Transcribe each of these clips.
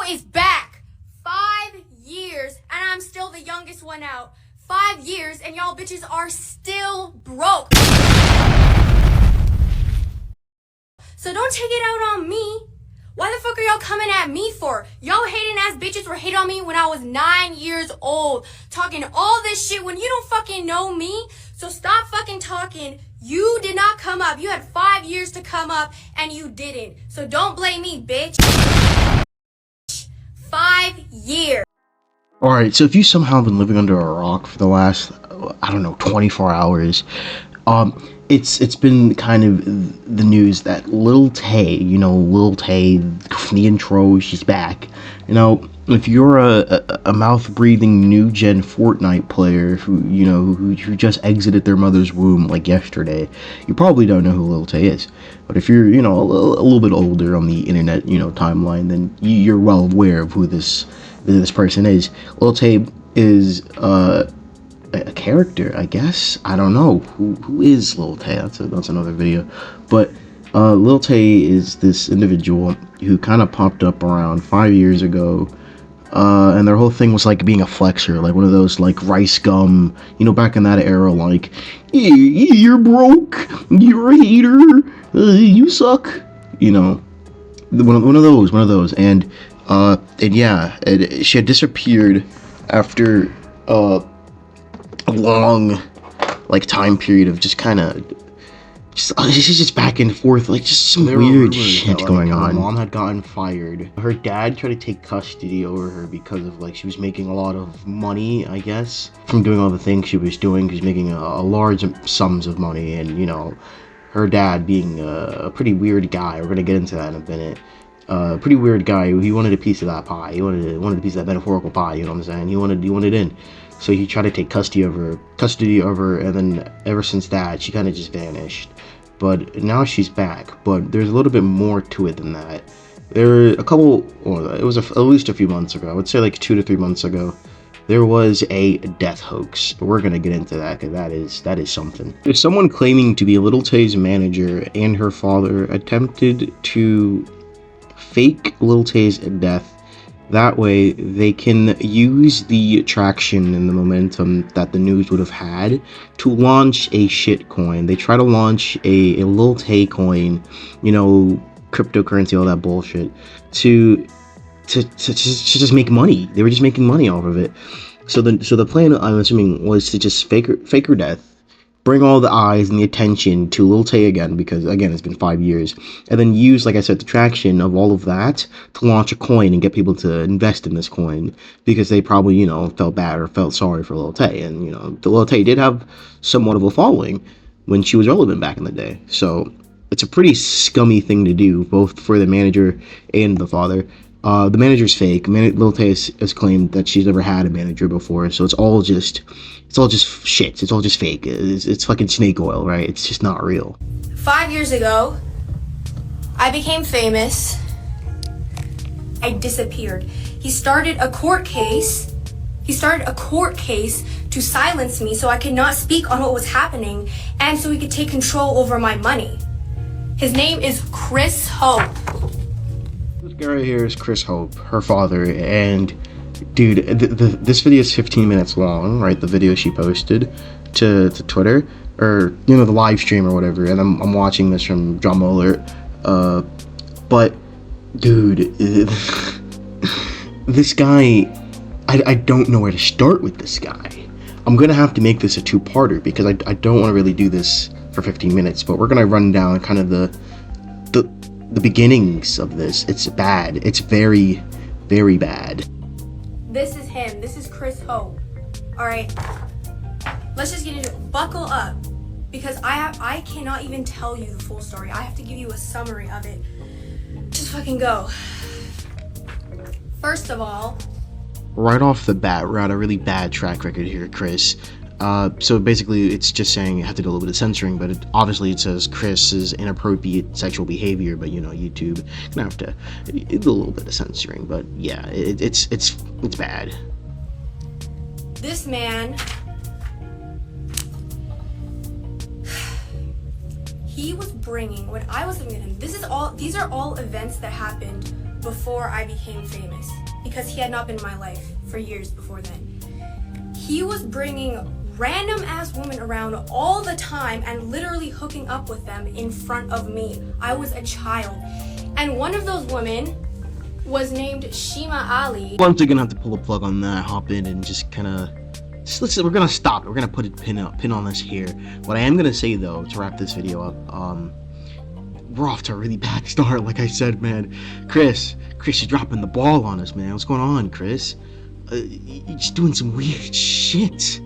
is back. 5 years, and I'm still the youngest one out. 5 years, and y'all bitches are still broke. So don't take it out on me. Why the fuck are y'all coming at me for? Y'all hating ass bitches were hating on me when I was 9 years old, talking all this shit when you don't fucking know me. So stop fucking talking. You did not come up. You had 5 years to come up and you didn't. So don't blame me, bitch. 5 years. Alright, so if you somehow been living under a rock for the last, I don't know, 24 hours, it's been kind of the news that Lil Tae, Lil Tae, the intro, she's back. If you're a mouth-breathing new-gen Fortnite player who just exited their mother's womb like yesterday, you probably don't know who Lil Tae is. But if you're, a little bit older on the internet, timeline, then you're well aware of who this person is. Lil Tae is, a character, I guess. I don't know who is Lil Tae. That's another video. But Lil Tae is this individual who kind of popped up around 5 years ago, and their whole thing was like being a flexer, like one of those like rice gum, back in that era, like you're broke, you're a hater, you suck, one of those, and yeah, she had disappeared after a long time period of just kind of she's just back and forth, like just some weird shit going on. Her mom had gotten fired. Her dad tried to take custody over her because of she was making a lot of money, I guess, from doing all the things she was doing. She was making a large sums of money, and her dad being a pretty weird guy. We're gonna get into that in a minute. Pretty weird guy. He wanted a piece of that pie. He wanted a piece of that metaphorical pie. You know what I'm saying? He wanted in. So he tried to take custody of her, and then ever since that, she kind of just vanished. But now she's back. But there's a little bit more to it than that. There were it was at least a few months ago. I would say 2 to 3 months ago. There was a death hoax. We're gonna get into that because that is something. There's someone claiming to be Lil Tae's manager, and her father attempted to fake Lil Tae's death. That way, they can use the traction and the momentum that the news would have had to launch a shit coin. They try to launch a Lil Tae coin, cryptocurrency, all that bullshit, to just make money. They were just making money off of it. So the plan, I'm assuming, was to just fake her death, bring all the eyes and the attention to Lil Tae again, because again it's been 5 years, and then use, like I said, the traction of all of that to launch a coin and get people to invest in this coin, because they probably felt bad or felt sorry for Lil Tae. And the Lil Tae did have somewhat of a following when she was relevant back in the day, so it's a pretty scummy thing to do, both for the manager and the father. The manager's fake. Lil Tae has claimed that she's never had a manager before, so it's all just shit. It's all just fake. It's fucking snake oil, right? It's just not real. 5 years ago, I became famous. I disappeared. He started a court case to silence me so I could not speak on what was happening, and so he could take control over my money. His name is Chris Hope. This guy right here is Chris Hope, her father, and dude, this video is 15 minutes long, right? The video she posted to Twitter, or the live stream or whatever, and I'm watching this from Dramaalert. But dude, this guy, I don't know where to start with this guy. I'm gonna have to make this a two-parter because I don't want to really do this for 15 minutes, but we're gonna run down kind of the beginnings of this. It's bad. It's very, very bad. This is him. This is Chris Hope. Alright. Let's just get into it. Buckle up. Because I cannot even tell you the full story. I have to give you a summary of it. Just fucking go. First of all, right off the bat, we're on a really bad track record here, Chris. So basically, it's just saying you have to do a little bit of censoring, but obviously it says Chris's inappropriate sexual behavior, but YouTube gonna have to do a little bit of censoring. But yeah, it's bad. This man, he was bringing, when I was living with him, these are all events that happened before I became famous, because he had not been in my life for years before then. He was bringing random ass women around all the time and literally hooking up with them in front of me. I was a child. And one of those women was named Shima Ali. Well, I'm still gonna have to pull a plug on that, hop in and just kind of, we're gonna stop. We're gonna put a pin on this here. What I am gonna say though, to wrap this video up, we're off to a really bad start. Like I said, man, Chris, you're dropping the ball on us, man. What's going on, Chris? You're just doing some weird shit.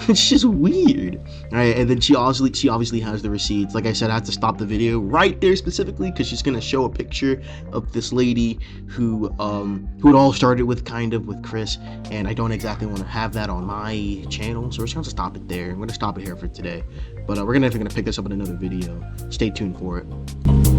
It's just weird. Alright, and then she obviously has the receipts. Like I said, I had to stop the video right there specifically because she's gonna show a picture of this lady who it all started with, kind of, with Chris, and I don't exactly want to have that on my channel, so we're just gonna stop it there. I'm gonna stop it here for today, but we're definitely gonna pick this up in another video. Stay tuned for it.